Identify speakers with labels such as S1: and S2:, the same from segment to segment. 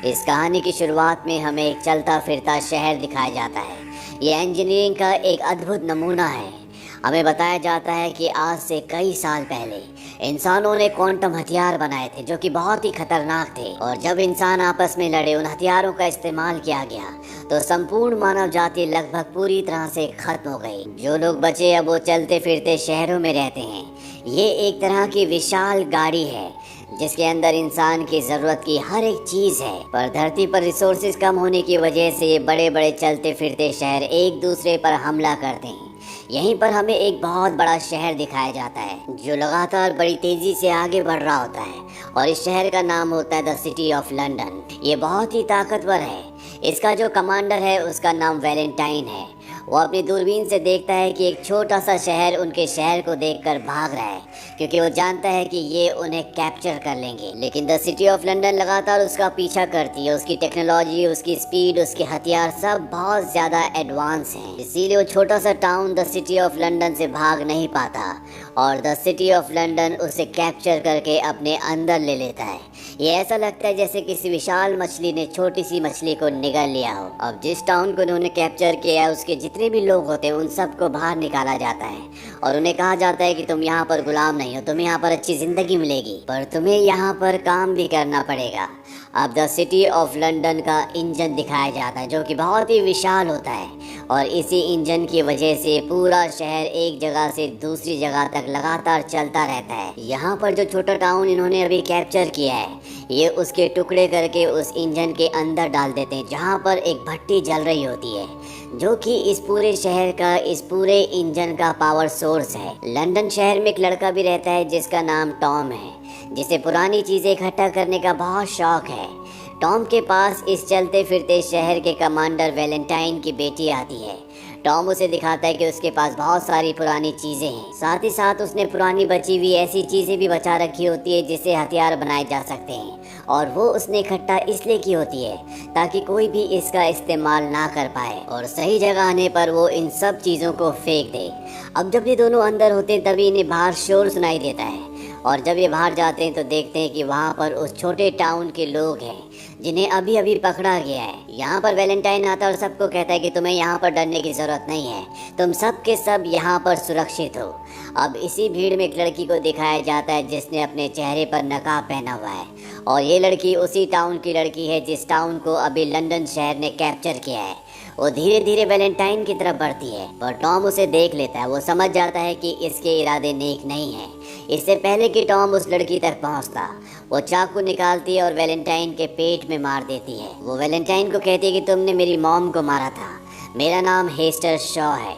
S1: इस कहानी की शुरुआट में हमें एक चलता फिरता शहर दिखाया जाता है। ये इंजीनियरिंग का एक अद्भुत नमूना है। हमें बताया जाता है कि आज से कई साल पहले इंसानों ने क्वांटम हथियार बनाए थे जो कि बहुत ही खतरनाक थे, और जब इंसान आपस में लड़े, उन हथियारों का इस्तेमाल किया गया तो संपूर्ण मानव जाति लगभग पूरी तरह से खत्म हो गई। जो लोग बचे अब वो चलते फिरते शहरों में रहते हैं। ये एक तरह की विशाल गाड़ी है जिसके अंदर इंसान की ज़रूरत की हर एक चीज़ है, पर धरती पर रिसोर्सेज कम होने की वजह से ये बड़े बड़े चलते फिरते शहर एक दूसरे पर हमला करते हैं। यहीं पर हमें एक बहुत बड़ा शहर दिखाया जाता है जो लगातार बड़ी तेज़ी से आगे बढ़ रहा होता है, और इस शहर का नाम होता है द सिटी ऑफ लंदन। ये बहुत ही ताकतवर है। इसका जो कमांडर है उसका नाम वैलेंटाइन है। वो अपनी दूरबीन से देखता है कि एक छोटा सा शहर उनके शहर को देखकर भाग रहा है, क्योंकि वो जानता है कि ये उन्हें कैप्चर कर लेंगे। लेकिन द सिटी ऑफ लंदन लगातार उसका पीछा करती है। उसकी टेक्नोलॉजी, उसकी स्पीड, उसके हथियार सब बहुत ज़्यादा एडवांस हैं। इसीलिए वो छोटा सा town the city of London से भाग नहीं पाता, और द सिटी ऑफ लंदन उसे कैप्चर करके अपने अंदर ले लेता है। ये ऐसा लगता है जैसे किसी विशाल मछली ने छोटी सी मछली को निगल लिया हो। अब जिस टाउन को उन्होंने कैप्चर किया है उसके जितने भी लोग होते हैं उन सबको बाहर निकाला जाता है, और उन्हें कहा जाता है कि तुम यहाँ पर गुलाम नहीं हो, तुम्हें यहाँ पर अच्छी ज़िंदगी मिलेगी, पर तुम्हें यहाँ पर काम भी करना पड़ेगा। अब द सिटी ऑफ लंदन का इंजन दिखाया जाता है जो कि बहुत ही विशाल होता है, और इसी इंजन की वजह से पूरा शहर एक जगह से दूसरी जगह तक लगातार चलता रहता है। यहाँ पर जो छोटा टाउन इन्होंने अभी कैप्चर किया है, ये उसके टुकड़े करके उस इंजन के अंदर डाल देते हैं, जहाँ पर एक भट्टी जल रही होती है जो कि इस पूरे शहर का, इस पूरे इंजन का पावर सोर्स है। लंदन शहर में एक लड़का भी रहता है जिसका नाम टॉम है, जिसे पुरानी चीज़ें इकट्ठा करने का बहुत शौक है। टॉम के पास इस चलते फिरते शहर के कमांडर वैलेंटाइन की बेटी आती है। टॉम उसे दिखाता है कि उसके पास बहुत सारी पुरानी चीज़ें हैं। साथ ही साथ उसने पुरानी बची हुई ऐसी चीज़ें भी बचा रखी होती है जिससे हथियार बनाए जा सकते हैं, और वो उसने इकट्ठा इसलिए की होती है ताकि कोई भी इसका इस्तेमाल ना कर पाए, और सही जगह आने पर वो इन सब चीज़ों को फेंक दे। अब जब ये दोनों अंदर होते हैं तभी इन्हें बाहर शोर सुनाई देता है, और जब ये बाहर जाते हैं तो देखते हैं कि वहाँ पर उस छोटे टाउन के लोग हैं जिन्हें अभी अभी पकड़ा गया है। यहाँ पर वैलेंटाइन आता है और सबको कहता है कि तुम्हें यहाँ पर डरने की ज़रूरत नहीं है, तुम सब के सब यहाँ पर सुरक्षित हो। अब इसी भीड़ में एक लड़की को दिखाया जाता है जिसने अपने चेहरे पर नकाब पहना हुआ है, और ये लड़की उसी टाउन की लड़की है जिस टाउन को अभी लंदन शहर ने कैप्चर किया है। वो धीरे धीरे वैलेंटाइन की तरफ बढ़ती है, पर टॉम उसे देख लेता है। वो समझ जाता है कि इसके इरादे नेक नहीं हैं। इससे पहले कि टॉम उस लड़की तक पहुंचता, वो चाकू निकालती है और वैलेंटाइन के पेट में मार देती है। वो वैलेंटाइन को कहती है कि तुमने मेरी मॉम को मारा था, मेरा नाम हेस्टर शॉ है।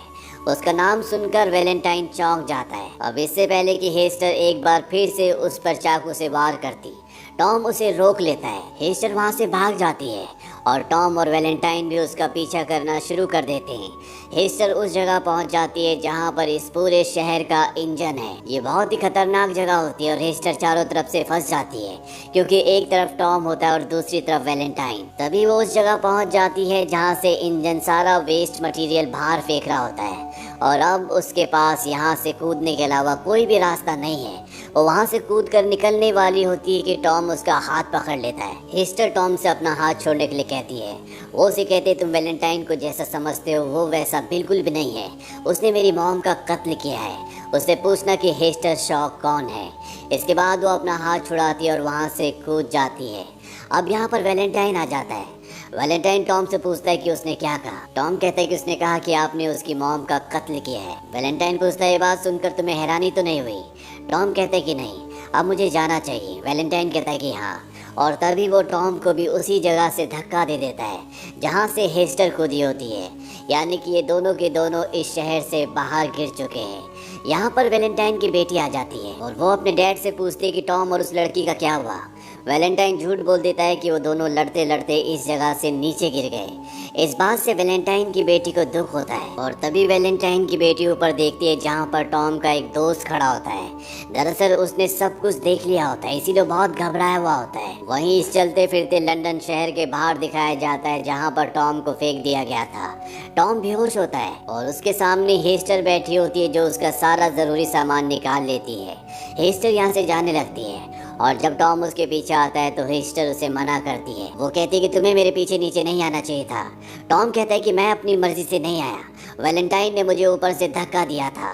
S1: उसका नाम सुनकर वैलेंटाइन चौंक जाता है। अब इससे पहले कि हेस्टर एक बार फिर से उस पर चाकू से वार करती, टॉम उसे रोक लेता है। हेस्टर वहाँ से भाग जाती है, और टॉम और वैलेंटाइन भी उसका पीछा करना शुरू कर देते हैं। हेस्टर उस जगह पहुंच जाती है जहां पर इस पूरे शहर का इंजन है। ये बहुत ही खतरनाक जगह होती है, और हेस्टर चारों तरफ से फंस जाती है क्योंकि एक तरफ टॉम होता है और दूसरी तरफ वैलेंटाइन। तभी वो उस जगह पहुंच जाती है जहां से इंजन सारा वेस्ट मटेरियल बाहर फेंक रहा होता है, और अब उसके पास यहाँ से कूदने के अलावा कोई भी रास्ता नहीं है। वो वहाँ से कूद कर निकलने वाली होती है कि टॉम उसका हाथ पकड़ लेता है। हेस्टर टॉम से अपना हाथ छोड़ने के लिए कहती है। वो उसे कहते तुम वैलेंटाइन को जैसा समझते हो वो वैसा बिल्कुल भी नहीं है, उसने मेरी मॉम का कत्ल किया है। उससे पूछना कि हेस्टर शॉ कौन है। इसके बाद वो अपना हाथ छुड़ाती है और वहाँ से कूद जाती है। अब यहाँ पर वैलेंटाइन आ जाता है। वैलेंटाइन टॉम से पूछता है कि उसने क्या कहा। टॉम कहता है कि उसने कहा कि आपने उसकी मॉम का कत्ल किया है। वैलेंटाइन पूछता है ये बात सुनकर तुम्हें हैरानी तो नहीं हुई। टॉम कहता है कि नहीं, अब मुझे जाना चाहिए। वैलेंटाइन कहता है कि हाँ, और तभी वो टॉम को भी उसी जगह से धक्का दे देता है जहाँ से हेस्टर कूदी होती है। यानी कि ये दोनों के दोनों इस शहर से बाहर गिर चुके हैं। यहाँ पर वैलेंटाइन की बेटी आ जाती है, और वो अपने डैड से पूछती है कि टॉम और उस लड़की का क्या हुआ। वैलेंटाइन झूठ बोल देता है कि वो दोनों लड़ते लड़ते इस जगह से नीचे गिर गए। इस बात से वैलेंटाइन की बेटी को दुख होता है, और तभी वैलेंटाइन की बेटी ऊपर देखती है जहाँ पर टॉम का एक दोस्त खड़ा होता है। दरअसल उसने सब कुछ देख लिया होता है, इसीलिए बहुत घबराया हुआ होता है। वहीं इस चलते फिरते लंदन शहर के बाहर दिखाया जाता है जहाँ पर टॉम को फेंक दिया गया था। टॉम बेहोश होता है, और उसके सामने हेस्टर बैठी होती है जो उसका सारा ज़रूरी सामान निकाल लेती है। हेस्टर यहाँ से जाने लगती है, और जब टॉम उसके पीछे आता है तो हेस्टर उसे मना करती है। वो कहती है कि तुम्हें मेरे पीछे नीचे नहीं आना चाहिए था। टॉम कहता है कि मैं अपनी मर्जी से नहीं आया, वैलेंटाइन ने मुझे ऊपर से धक्का दिया था।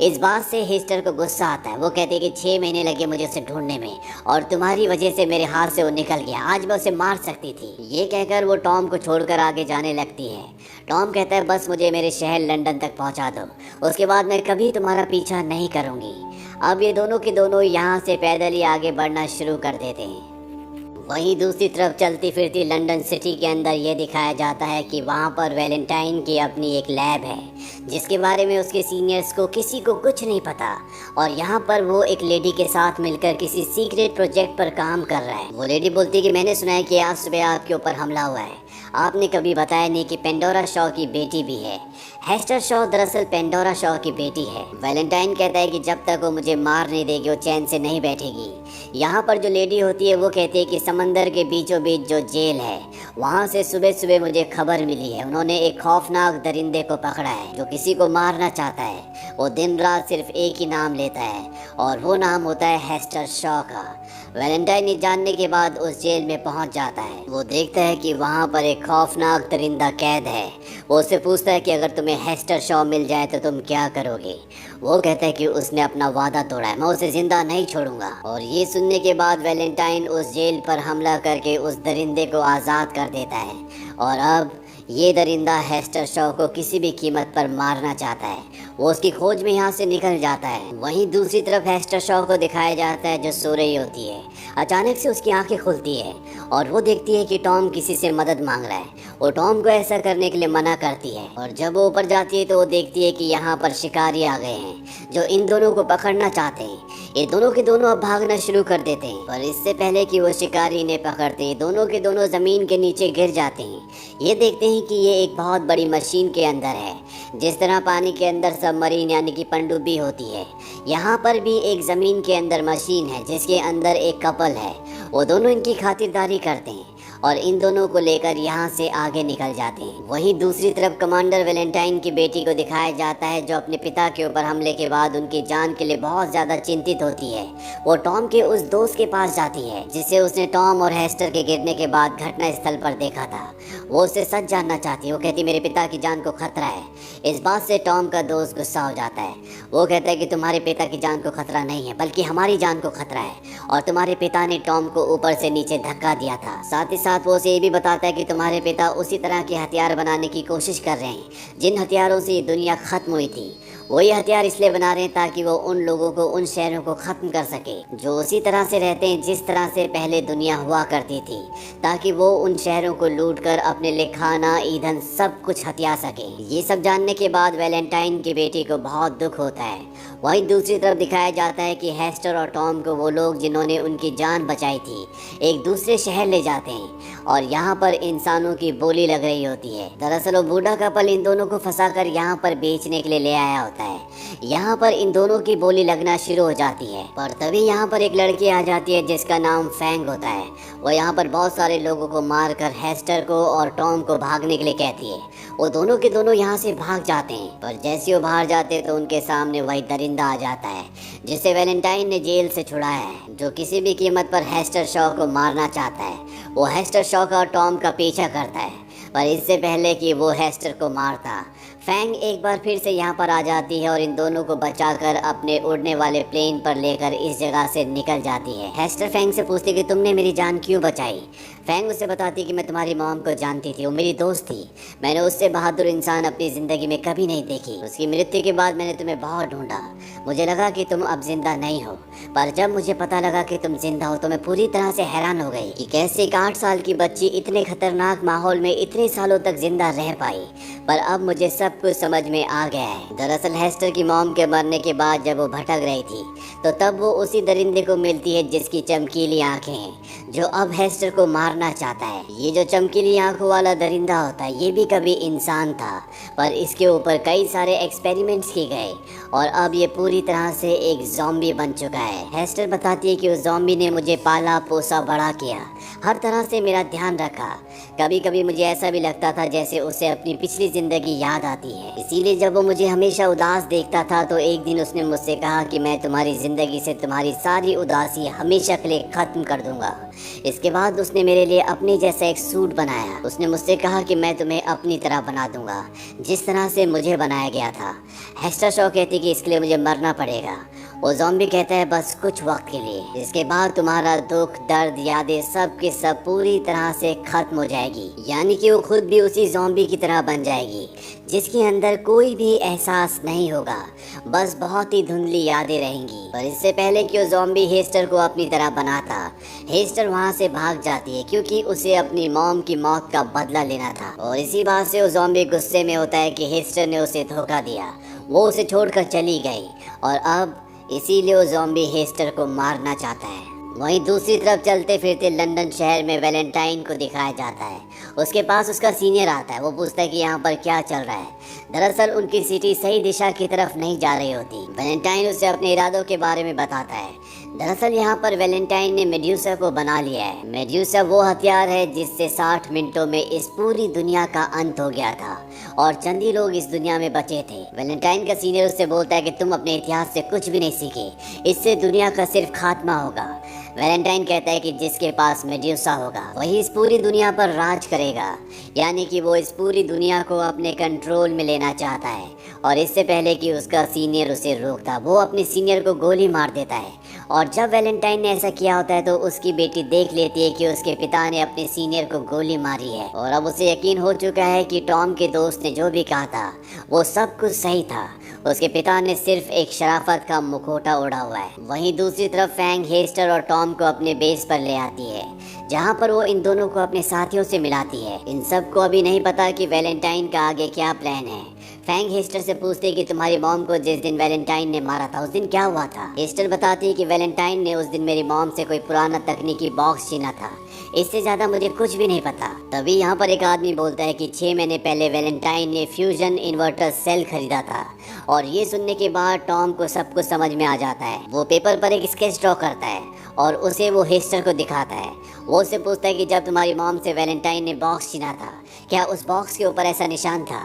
S1: इस बात से हेस्टर को गुस्सा आता है। वो कहते हैं कि 6 महीने लगे मुझे उसे ढूंढने में और तुम्हारी वजह से मेरे हाथ से वो निकल गया, आज मैं उसे मार सकती थी। ये कहकर वो टॉम को छोड़कर आगे जाने लगती है। टॉम कहता है बस मुझे मेरे शहर लंदन तक पहुंचा दो, उसके बाद मैं कभी तुम्हारा पीछा नहीं करूंगी। अब ये दोनों के दोनों यहाँ से पैदल ही आगे बढ़ना शुरू कर देते हैं। वहीं दूसरी तरफ चलती फिरती लंदन सिटी के अंदर ये दिखाया जाता है कि वहाँ पर वैलेंटाइन की अपनी एक लैब है जिसके बारे में उसके सीनियर्स को किसी को कुछ नहीं पता, और यहाँ पर वो एक लेडी के साथ मिलकर किसी सीक्रेट प्रोजेक्ट पर काम कर रहा है। वो लेडी बोलती है कि मैंने सुना है कि आज सुबह आपके ऊपर हमला हुआ है, आपने कभी बताया नहीं कि पेंडोरा शॉ की बेटी भी है। हेस्टर शॉ दरअसल पेंडोरा शॉ की बेटी है। वैलेंटाइन कहता है कि जब तक वो मुझे मार नहीं देगी वो चैन से नहीं बैठेगी। यहाँ पर जो लेडी होती है वो कहती है कि समंदर के बीचों बीच जो जेल है वहाँ से सुबह सुबह मुझे खबर मिली है, उन्होंने एक खौफनाक दरिंदे को पकड़ा है जो किसी को मारना चाहता है। वो दिन रात सिर्फ एक ही नाम लेता है और वो नाम होता है हेस्टर शॉ का। वैलेंटाइन ये जानने के बाद उस जेल में पहुंच जाता है। वो देखता है कि वहाँ पर एक खौफनाक दरिंदा कैद है। वो उससे पूछता है कि अगर तुम्हें हेस्टर शॉ मिल जाए तो तुम क्या करोगे। वो कहता है कि उसने अपना वादा तोड़ा है, मैं उसे जिंदा नहीं छोड़ूंगा। और ये सुनने के बाद वैलेंटाइन उस जेल पर हमला करके उस दरिंदे को आज़ाद कर देता है और अब ये दरिंदा हेस्टर शॉ को किसी भी कीमत पर मारना चाहता है। वो उसकी खोज में यहाँ से निकल जाता है। वहीं दूसरी तरफ हेस्टर शॉ को दिखाया जाता है जो सो रही होती है। अचानक से उसकी आंखें खुलती है और वो देखती है कि टॉम किसी से मदद मांग रहा है। वो टॉम को ऐसा करने के लिए मना करती है और जब वो ऊपर जाती है तो वो देखती है कि यहाँ पर शिकारी आ गए हैं जो इन दोनों को पकड़ना चाहते हैं। ये दोनों के दोनों अब भागना शुरू कर देते हैं, पर इससे पहले कि वो शिकारी इन्हें पकड़ते दोनों के दोनों जमीन के नीचे गिर जाते हैं। ये देखते हैं कि ये एक बहुत बड़ी मशीन के अंदर है। जिस तरह पानी के अंदर सबमरीन यानी कि पनडुब्बी होती है, यहाँ पर भी एक ज़मीन के अंदर मशीन है जिसके अंदर एक कपल है। वो दोनों इनकी खातिरदारी करते हैं और इन दोनों को लेकर यहाँ से आगे निकल जाते हैं। वहीं दूसरी तरफ कमांडर वैलेंटाइन की बेटी को दिखाया जाता है जो अपने पिता के ऊपर हमले के बाद उनकी जान के लिए बहुत ज़्यादा चिंतित होती है। वो टॉम के उस दोस्त के पास जाती है जिसे उसने टॉम और हेस्टर के गिरने के बाद घटना स्थल पर देखा था। वो उससे सच जानना चाहती है। वो कहती मेरे पिता की जान को खतरा है। इस बात से टॉम का दोस्त गुस्सा हो जाता है। वो कहता है कि तुम्हारे पिता की जान को खतरा नहीं है बल्कि हमारी जान को खतरा है और तुम्हारे पिता ने टॉम को ऊपर से नीचे धक्का दिया था। साथ ही साथ वो उसे ये भी बताता है कि तुम्हारे पिता उसी तरह के हथियार बनाने की कोशिश कर रहे हैं जिन हथियारों से ये दुनिया खत्म हुई थी। वो ये हथियार इसलिए बना रहे हैं ताकि वो उन लोगों को, उन शहरों को ख़त्म कर सके जो उसी तरह से रहते हैं जिस तरह से पहले दुनिया हुआ करती थी, ताकि वो उन शहरों को लूट कर अपने लिए खाना, ईंधन सब कुछ हथिया सके। ये सब जानने के बाद वैलेंटाइन की बेटी को बहुत दुख होता है। वहीं दूसरी तरफ दिखाया जाता है कि हेस्टर और टॉम को वो लोग जिन्होंने उनकी जान बचाई थी एक दूसरे शहर ले जाते हैं और यहाँ पर इंसानों की बोली लग रही होती है। दरअसल वो बूढ़ा कपल इन दोनों को फंसाकर यहाँ पर बेचने के लिए ले आया होता है। यहाँ पर इन दोनों की बोली लगना शुरू हो जाती है, पर तभी यहाँ पर एक लड़की आ जाती है जिसका नाम फैंग होता है। वो यहाँ पर बहुत सारे लोगों को मारकर हेस्टर को और टॉम को भागने के लिए कहती है। वो दोनों के दोनों यहाँ से भाग जाते हैं, पर जैसे वो बाहर जाते तो उनके सामने वही दरिंदा आ जाता है जिसे वैलेंटाइन ने जेल से छुड़ाया है, जो किसी भी कीमत पर हेस्टर शॉ को मारना चाहता है। वो हेस्टर शॉ का और टॉम का पीछा करता है, पर इससे पहले कि वो हेस्टर को मारता, फैंग एक बार फिर से यहाँ पर आ जाती है और इन दोनों को बचाकर अपने उड़ने वाले प्लेन पर लेकर इस जगह से निकल जाती है। हेस्टर फैंग से पूछती कि तुमने मेरी जान क्यों बचाई। फैंग उसे बताती कि मैं तुम्हारी मॉम को जानती थी, वो मेरी दोस्त थी। मैंने उससे बहादुर इंसान अपनी ज़िंदगी में कभी नहीं देखी। उसकी मृत्यु के बाद मैंने तुम्हें बहुत ढूंढा। मुझे लगा कि तुम अब जिंदा नहीं हो, पर जब मुझे पता लगा कि तुम जिंदा हो तो मैं पूरी तरह से हैरान हो गई कि कैसे एक 8 साल की बच्ची इतने खतरनाक माहौल में इतने सालों तक जिंदा रह पाई। पर अब मुझे सब कुछ समझ में आ गया है। दरअसल हेस्टर की मॉम के मरने के बाद जब वो भटक रही थी तो तब वो उसी दरिंदे को मिलती है जिसकी चमकीली आंखें हैं, जो अब हेस्टर को मारना मारना चाहता है। ये जो चमकीली आंखों वाला दरिंदा होता है ये भी कभी इंसान था, पर इसके ऊपर कई सारे एक्सपेरिमेंट्स किए गए और अब ये पूरी तरह से एक ज़ॉम्बी बन चुका है। हेस्टर बताती है कि उस ज़ॉम्बी ने मुझे पाला पोसा बड़ा किया, हर तरह से मेरा ध्यान रखा। कभी कभी मुझे ऐसा भी लगता था जैसे उसे अपनी पिछली ज़िंदगी याद आती है। इसीलिए जब वो मुझे हमेशा उदास देखता था तो एक दिन उसने मुझसे कहा कि मैं तुम्हारी ज़िंदगी से तुम्हारी सारी उदासी हमेशा के लिए ख़त्म कर दूंगा। इसके बाद उसने मेरे लिए अपने जैसा एक सूट बनाया। उसने मुझसे कहा कि मैं तुम्हें अपनी तरह बना दूंगा, जिस तरह से मुझे बनाया गया था। हेस्टर शॉ कहती कि इसके लिए मुझे मरना पड़ेगा। वो ज़ॉम्बी कहता है बस कुछ वक्त के लिए, इसके बाद तुम्हारा दुख दर्द यादें सब के सब पूरी तरह से खत्म हो जाएगी। यानी कि वो खुद भी उसी ज़ॉम्बी की तरह बन जाएगी जिसके अंदर कोई भी एहसास नहीं होगा, बस बहुत ही धुंधली यादें रहेंगी। पर इससे पहले कि वो ज़ॉम्बी हेस्टर को अपनी तरह बनाता, हेस्टर वहाँ से भाग जाती है क्योंकि उसे अपनी मॉम की मौत का बदला लेना था। और इसी बात से वो ज़ॉम्बी गुस्से में होता है कि हेस्टर ने उसे धोखा दिया, वो उसे छोड़कर चली गई और अब इसीलिए वो ज़ॉम्बी हेस्टर को मारना चाहता है। वहीं दूसरी तरफ चलते फिरते लंदन शहर में वैलेंटाइन को दिखाया जाता है। उसके पास उसका सीनियर आता है। वो पूछता है कि यहाँ पर क्या चल रहा है। दरअसल उनकी सिटी सही दिशा की तरफ नहीं जा रही होती। वैलेंटाइन उसे अपने इरादों के बारे में बताता है। दरअसल यहाँ पर वैलेंटाइन ने मेड्यूसा को बना लिया है। मेड्यूसा वो हथियार है जिससे 60 मिनटों में इस पूरी दुनिया का अंत हो गया था और चंद ही लोग इस दुनिया में बचे थे। वैलेंटाइन का सीनियर उससे बोलता है कि तुम अपने इतिहास से कुछ भी नहीं सीखे, इससे दुनिया का सिर्फ खात्मा होगा। वैलेंटाइन कहता है कि जिसके पास मेड्यूसा होगा वही इस पूरी दुनिया पर राज करेगा, यानी कि वो इस पूरी दुनिया को अपने कंट्रोल में लेना चाहता है। और इससे पहले कि उसका सीनियर उसे रोकता, वो अपने सीनियर को गोली मार देता है। और जब वैलेंटाइन ने ऐसा किया होता है तो उसकी बेटी देख लेती है कि उसके पिता ने अपने सीनियर को गोली मारी है और अब उसे यकीन हो चुका है कि टॉम के दोस्त ने जो भी कहा था वो सब कुछ सही था। उसके पिता ने सिर्फ एक शराफत का मुखौटा ओढ़ा हुआ है। वहीं दूसरी तरफ फैंग हेस्टर और टॉम को अपने बेस पर ले आती है, जहां पर वो इन दोनों को अपने साथियों से मिलाती है। इन सब को अभी नहीं पता कि वैलेंटाइन का आगे क्या प्लान है। फैंग हेस्टर से पूछते कि तुम्हारी मॉम को जिस दिन वैलेंटाइन ने मारा था उस दिन क्या हुआ था। हेस्टर बताती है कि वैलेंटाइन ने उस दिन मेरी मॉम से कोई पुराना तकनीकी बॉक्स छीना था, इससे ज्यादा मुझे कुछ भी नहीं पता। तभी यहाँ पर एक आदमी बोलता है कि 6 महीने पहले वैलेंटाइन ने फ्यूजन इन्वर्टर सेल खरीदा था। और ये सुनने के बाद टॉम को सब कुछ समझ में आ जाता है। वो पेपर पर एक स्केच ड्रॉ करता है और उसे वो हेस्टर को दिखाता है। वो उससे पूछता है कि जब तुम्हारी मॉम से वैलेंटाइन ने बॉक्स छीना था क्या उस बॉक्स के ऊपर ऐसा निशान था।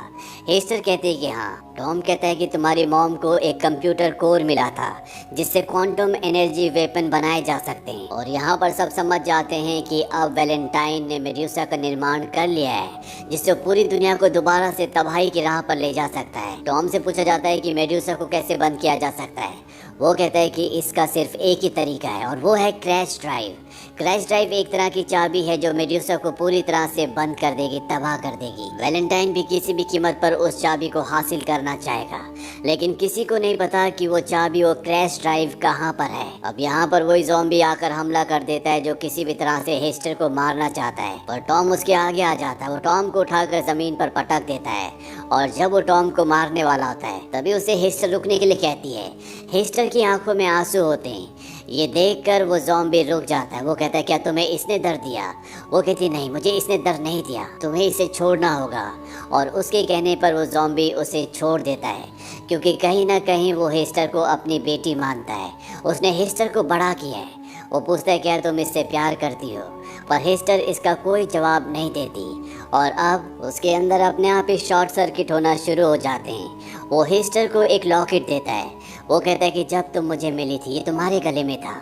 S1: हेस्टर कहते हैं कि हाँ। टॉम कहता है कि तुम्हारी मॉम को एक कंप्यूटर कोर मिला था जिससे क्वांटम एनर्जी वेपन बनाए जा सकते हैं। और यहाँ पर सब समझ जाते हैं कि अब वैलेंटाइन ने मेड्यूसा का निर्माण कर लिया है जिससे पूरी दुनिया को दोबारा से तबाही की राह पर ले जा सकता है। टॉम से पूछा जाता है कि मेड्यूसा को कैसे बंद किया जा सकता है। वो कहता है कि इसका सिर्फ एक ही तरीका है और वो है क्रैश ड्राइव। क्रैश ड्राइव एक तरह की चाबी है जो मेड्यूसा को पूरी तरह से बंद कर देगी, तबाह कर देगी। वैलेंटाइन भी किसी भी कीमत पर उस चाबी को हासिल करना चाहेगा, लेकिन किसी को नहीं पता कि वो चाबी, वो क्रैश ड्राइव कहाँ पर है। अब यहाँ पर वही ज़ॉम्बी आकर हमला कर देता है जो किसी भी तरह से हेस्टर को मारना चाहता है, पर टॉम उसके आगे आ जाता है। वो टॉम को उठाकर जमीन पर पटक देता है और जब वो टॉम को मारने वाला होता है तभी उसे हेस्टर रुकने के लिए कहती है। हेस्टर की आंखों में आंसू होते हैं। ये देखकर वो ज़ॉम्बी रुक जाता है। वो कहता है क्या तुम्हें इसने दर्द दिया। वो कहती नहीं, मुझे इसने दर्द नहीं दिया, तुम्हें इसे छोड़ना होगा। और उसके कहने पर वो ज़ॉम्बी उसे छोड़ देता है क्योंकि कहीं ना कहीं वो हेस्टर को अपनी बेटी मानता है। उसने हेस्टर को बड़ा किया है। वो पूछता है क्या तुम इससे प्यार करती हो, पर हेस्टर इसका कोई जवाब नहीं देती। और अब उसके अंदर अपने आप ही शॉर्ट सर्किट होना शुरू हो जाते हैं। वो हेस्टर को एक लॉकेट देता है। वो कहता है कि जब तुम मुझे मिली थी ये तुम्हारे गले में था,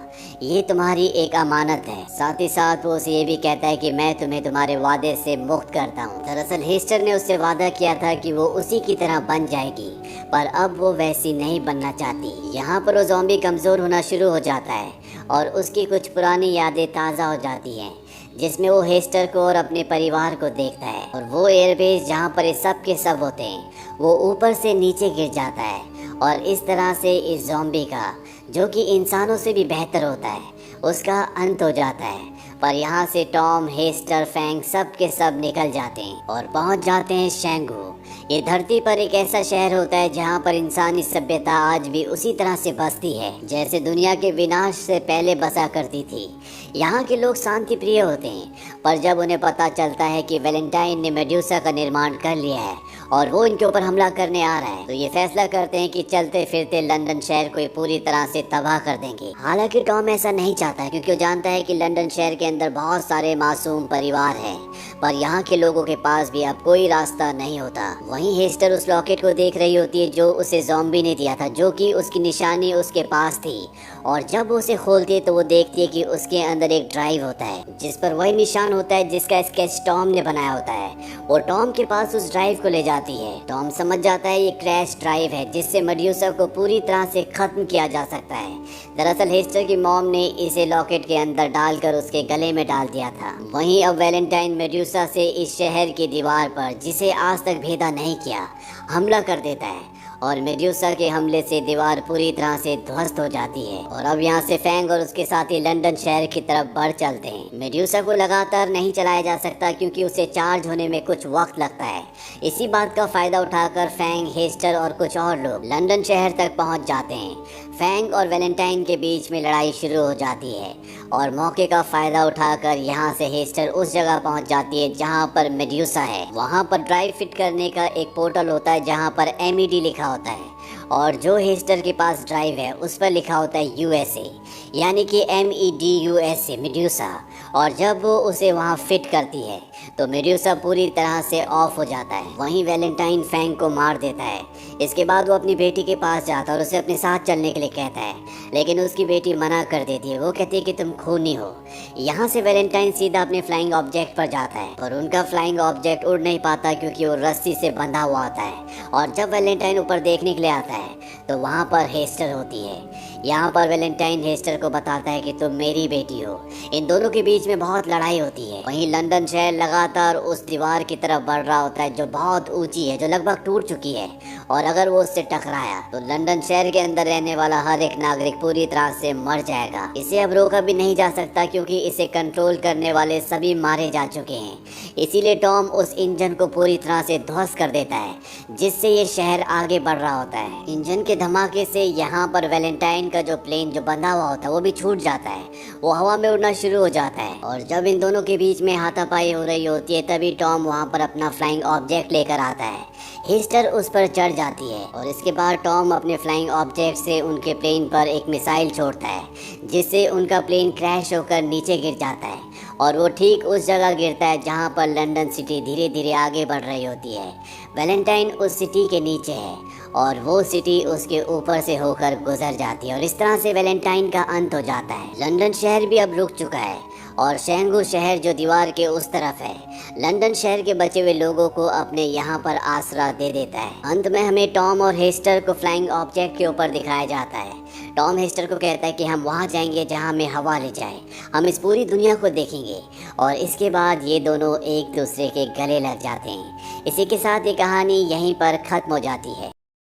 S1: ये तुम्हारी एक अमानत है। साथ ही साथ वो उसे ये भी कहता है कि मैं तुम्हें तुम्हारे वादे से मुक्त करता हूँ। दरअसल हेस्टर ने उससे वादा किया था कि वो उसी की तरह बन जाएगी, पर अब वो वैसी नहीं बनना चाहती। यहाँ पर वो ज़ॉम्बी कमज़ोर होना शुरू हो जाता है और उसकी कुछ पुरानी यादें ताज़ा हो जाती हैं, जिसमें वो हेस्टर को और अपने परिवार को देखता है। और वो एयरबेस जहाँ पर सब के सब होते हैं वो ऊपर से नीचे गिर जाता है और इस तरह से इस ज़ॉम्बी का, जो कि इंसानों से भी बेहतर होता है, उसका अंत हो जाता है। पर यहाँ से टॉम, हेस्टर, फैंग सब के सब निकल जाते हैं और पहुँच जाते हैं शैंगू। ये धरती पर एक ऐसा शहर होता है जहाँ पर इंसानी सभ्यता आज भी उसी तरह से बसती है जैसे दुनिया के विनाश से पहले बसा करती थी। यहाँ के लोग शांति प्रिय होते हैं, पर जब उन्हें पता चलता है कि वैलेंटाइन ने मेड्यूसा का निर्माण कर लिया है और वो इनके ऊपर हमला करने आ रहा है, तो ये फैसला करते हैं कि चलते फिरते लंदन शहर को पूरी तरह से तबाह कर देंगे। हालांकि टॉम ऐसा नहीं चाहता क्योंकि वो जानता है कि लंदन शहर के अंदर बहुत सारे मासूम परिवार हैं, पर यहाँ के लोगों के पास भी अब कोई रास्ता नहीं होता। वहीं हेस्टर उस लॉकेट को देख रही होती है जो उसे ज़ॉम्बी ने दिया था, जो कि उसकी निशानी उसके पास थी, और जब उसे खोलती है तो वो देखती है कि उसके अंदर एक ड्राइव होता है जिस पर वही निशान होता है जिसका स्केच टॉम ने बनाया होता है। वो टॉम के पास उस ड्राइव को ले जाती है। टॉम समझ जाता है ये क्रैश ड्राइव है जिससे मेड्यूसा को पूरी तरह से खत्म किया जा सकता है। दरअसल हेस्टर की मॉम ने इसे लॉकेट के अंदर डालकर उसके गले में डाल दिया था। वहीं अब वैलेंटाइन मेड्यूसा से इस शहर की दीवार पर, जिसे आज तक भेदा नहीं किया, हमला कर देता है और मेड्यूसा के हमले से दीवार पूरी तरह से ध्वस्त हो जाती है। और अब यहाँ से फैंग और उसके साथी लंदन शहर की तरफ बढ़ चलते हैं। मेड्यूसा को लगातार नहीं चलाया जा सकता क्योंकि उसे चार्ज होने में कुछ वक्त लगता है। इसी बात का फायदा उठाकर फैंग, हेस्टर और कुछ और लोग लंदन शहर तक पहुँच जाते हैं। फैंग और वैलेंटाइन के बीच में लड़ाई शुरू हो जाती है और मौके का फायदा उठाकर यहाँ से हेस्टर उस जगह पहुँच जाती है जहाँ पर मेड्यूसा है। वहाँ पर ड्राइव फिट करने का एक पोर्टल होता है जहाँ पर MED लिखा होता है, और जो हेस्टर के पास ड्राइव है उस पर लिखा होता है USA, यानी कि MEDUSA, मेड्यूसा। और जब वो उसे वहाँ फिट करती है तो मेड्यूसा पूरी तरह से ऑफ हो जाता है। वहीं वैलेंटाइन फैंग को मार देता है। इसके बाद वो अपनी बेटी के पास जाता है और उसे अपने साथ चलने के लिए कहता है, लेकिन उसकी बेटी मना कर देती है। वो कहती है कि तुम खूनी हो। यहाँ से वैलेंटाइन सीधा अपने फ्लाइंग ऑब्जेक्ट पर जाता है, पर उनका फ्लाइंग ऑब्जेक्ट उड़ नहीं पाता क्योंकि वो रस्सी से बंधा हुआ होता है। और जब वैलेंटाइन ऊपर देखने के लिए आता है तो वहाँ पर हेस्टर होती है। यहाँ पर वैलेंटाइन हेस्टर को बताता है कि तुम मेरी बेटी हो। इन दोनों के बीच में बहुत लड़ाई होती है। वहीं लंदन शहर लगातार उस दीवार की तरफ बढ़ रहा होता है जो बहुत ऊंची है, जो लगभग टूट चुकी है, और अगर वो उससे टकराया तो लंदन शहर के अंदर रहने वाला हर एक नागरिक पूरी तरह से मर जाएगा। इसे अब रोका भी नहीं जा सकता क्योंकि इसे कंट्रोल करने वाले सभी मारे जा चुके हैं। इसीलिए टॉम उस इंजन को पूरी तरह से ध्वस्त कर देता है जिससे ये शहर आगे बढ़ रहा होता है। इंजन के धमाके से यहाँ पर वैलेंटाइन का जो प्लेन जो बंधा हुआ होता है वो भी छूट जाता है। वो हवा में उड़ना शुरू हो जाता है और जब इन दोनों के बीच में हाथापाई हो रही होती है तभी टॉम वहाँ पर अपना फ्लाइंग ऑब्जेक्ट लेकर आता है। हेस्टर उस पर चढ़ जाती है और इसके बाद टॉम अपने फ्लाइंग ऑब्जेक्ट से उनके प्लेन पर एक मिसाइल छोड़ता है जिससे उनका प्लेन क्रैश होकर नीचे गिर जाता है और वो ठीक उस जगह गिरता है जहाँ पर लंदन सिटी धीरे धीरे आगे बढ़ रही होती है। वैलेंटाइन उस सिटी के नीचे है और वो सिटी उसके ऊपर से होकर गुजर जाती है और इस तरह से वैलेंटाइन का अंत हो जाता है। लंदन शहर भी अब रुक चुका है और शैंगू शहर जो दीवार के उस तरफ है, लंदन शहर के बचे हुए लोगों को अपने यहाँ पर आसरा दे देता है। अंत में हमें टॉम और हेस्टर को फ्लाइंग ऑब्जेक्ट के ऊपर दिखाया जाता है। टॉम हेस्टर को कहता है कि हम वहाँ जाएंगे जहाँ हमें हवा ले जाए, हम इस पूरी दुनिया को देखेंगे, और इसके बाद ये दोनों एक दूसरे के गले लग जाते हैं। इसी के साथ ये कहानी यहीं पर ख़त्म हो जाती है।